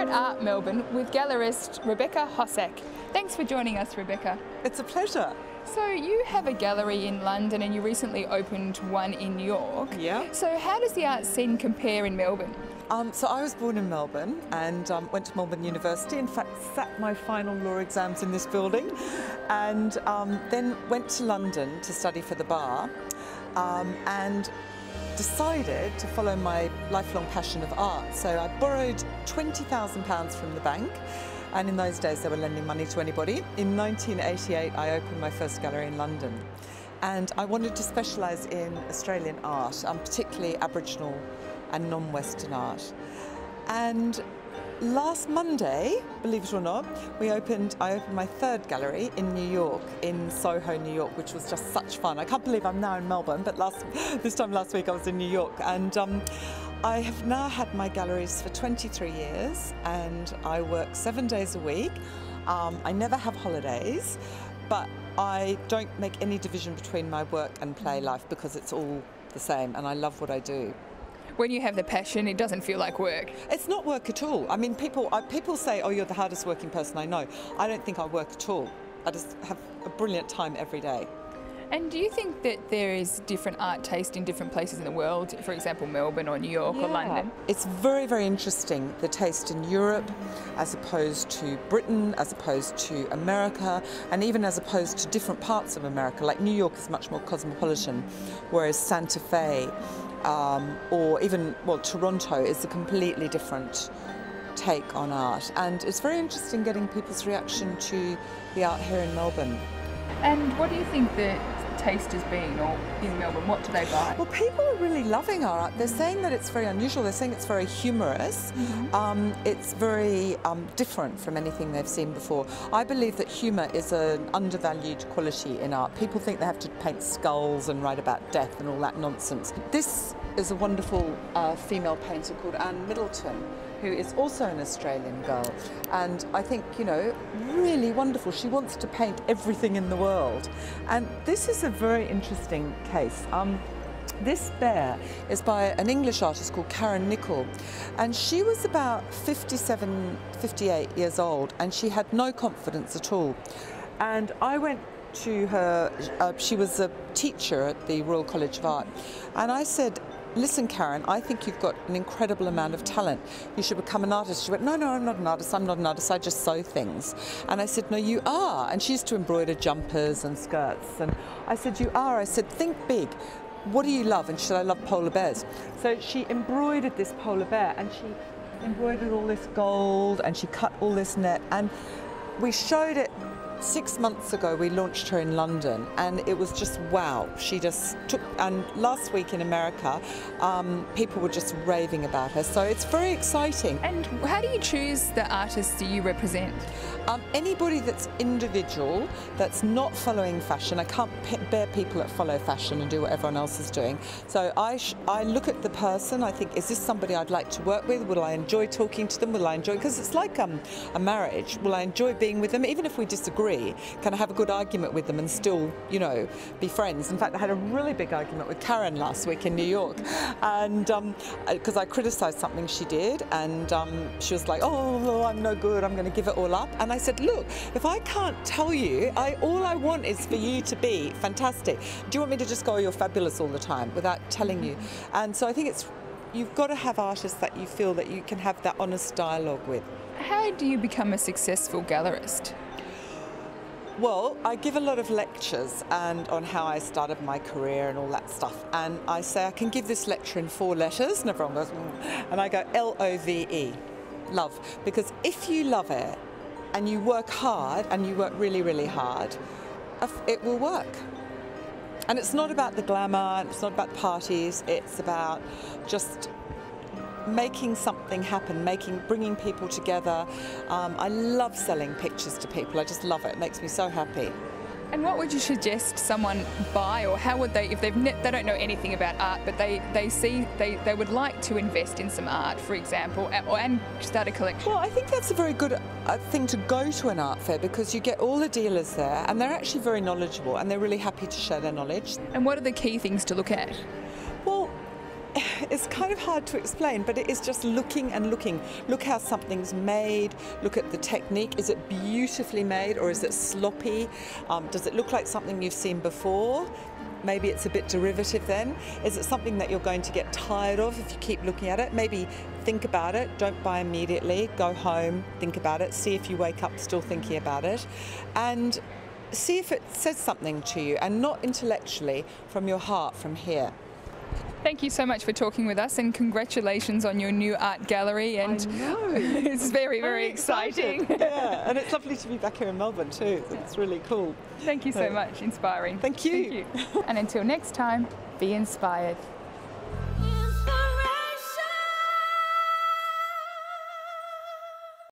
at Art Melbourne with gallerist Rebecca Hossack. Thanks for joining us, Rebecca. It's a pleasure. So you have a gallery in London and you recently opened one in New York. Yeah. So how does the art scene compare in Melbourne? So I was born in Melbourne and went to Melbourne University. In fact, sat my final law exams in this building, and then went to London to study for the bar, and decided to follow my lifelong passion of art. So I borrowed £20,000 from the bank, and in those days they were lending money to anybody. In 1988 I opened my first gallery in London, and I wanted to specialise in Australian art, particularly Aboriginal and non-Western art. And last Monday, believe it or not, I opened my third gallery in New York, in Soho, New York, which was just such fun. I can't believe I'm now in Melbourne, but this time last week I was in New York. And I have now had my galleries for 23 years, and I work 7 days a week. I never have holidays, but I don't make any division between my work and play life because it's all the same, and I love what I do. When you have the passion, it doesn't feel like work. It's not work at all. I mean, people say, oh, you're the hardest working person I know. I don't think I work at all. I just have a brilliant time every day. And do you think that there is different art taste in different places in the world, for example, Melbourne or New York or London? It's very, very interesting, the taste in Europe as opposed to Britain, as opposed to America, and even as opposed to different parts of America. Like New York is much more cosmopolitan, whereas Santa Fe or even, well, Toronto is a completely different take on art. And it's very interesting getting people's reaction to the art here in Melbourne. And what do you think the taste has been, or in Melbourne, what do they buy? Well, people are really loving our art. They're saying that it's very unusual. They're saying it's very humorous. It's very different from anything they've seen before. I believe that humour is an undervalued quality in art. People think they have to paint skulls and write about death and all that nonsense. This is a wonderful female painter called Anne Middleton, who is also an Australian girl, and I think, you know, really wonderful. She wants to paint everything in the world, and this is a very interesting case. This bear is by an English artist called Karen Nicol, and she was about 57, 58 years old, and she had no confidence at all. And I went to her, she was a teacher at the Royal College of Art, and I said, listen, Karen, I think you've got an incredible amount of talent. You should become an artist. She went, no, I'm not an artist. I'm not an artist. I just sew things. And I said, no, you are. And she used to embroider jumpers and skirts. And I said, you are. I said, think big. What do you love? And she said, I love polar bears. So she embroidered this polar bear, and she embroidered all this gold, and she cut all this net. And we showed it 6 months ago. We launched her in London, and it was just wow. She just took, and last week in America, people were just raving about her. So it's very exciting. And how do you choose the artists that you represent? Anybody that's individual, that's not following fashion. I can't bear people that follow fashion and do what everyone else is doing. So I look at the person. I think, is this somebody I'd like to work with? Will I enjoy talking to them? Will I enjoy, because it's like a marriage. Will I enjoy being with them, even if we disagree? Can I have a good argument with them and still, you know, be friends? In fact, I had a really big argument with Karen last week in New York, and because I criticised something she did, and she was like, oh, I'm no good, I'm going to give it all up. And I said, look, if I can't tell you, all I want is for you to be fantastic. Do you want me to just go, oh, you're fabulous all the time, without telling you? And so I think you've got to have artists that you feel that you can have that honest dialogue with. How do you become a successful gallerist? Well, I give a lot of lectures and on how I started my career and all that stuff, and I say I can give this lecture in 4 letters, and everyone goes, and I go LOVE, love, because if you love it and you work hard and you work really, really hard, it will work. And it's not about the glamour, it's not about parties, it's about just making something happen, bringing people together. I love selling pictures to people. I just love it. It makes me so happy. And what would you suggest someone buy, or how would they, if they don't know anything about art, but they would like to invest in some art, for example, and start a collection? Well, I think that's a very good thing to go to an art fair, because you get all the dealers there, and they're actually very knowledgeable, and they're really happy to share their knowledge. And what are the key things to look at? Well, it's kind of hard to explain, but it is just looking and looking. Look how something's made, look at the technique. Is it beautifully made or is it sloppy? Does it look like something you've seen before? Maybe it's a bit derivative then. Is it something that you're going to get tired of if you keep looking at it? Maybe think about it, don't buy immediately, go home, think about it, see if you wake up still thinking about it, and see if it says something to you, and not intellectually, from your heart, from here. Thank you so much for talking with us, and congratulations on your new art gallery. And I know. It's very, very exciting. Yeah, and it's lovely to be back here in Melbourne too. It's really cool. Thank you so much. Inspiring. Thank you. Thank you. And until next time, be inspired.